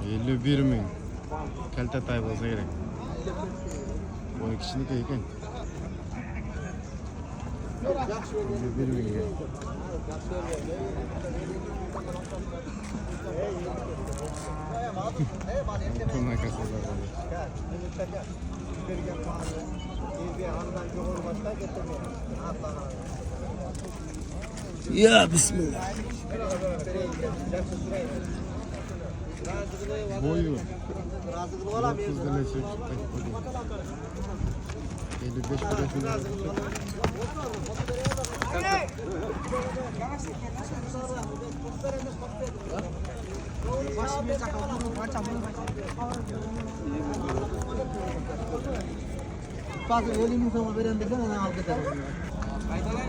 51 ming. Kalta tay bo'lsa kerak. 12 kishiniki ekan. 51 mingga. Ya bismillah. Boyu. 30 lira çek. 55 lira. Bazı ölümün sonu veren de sana al gider. Faydalı.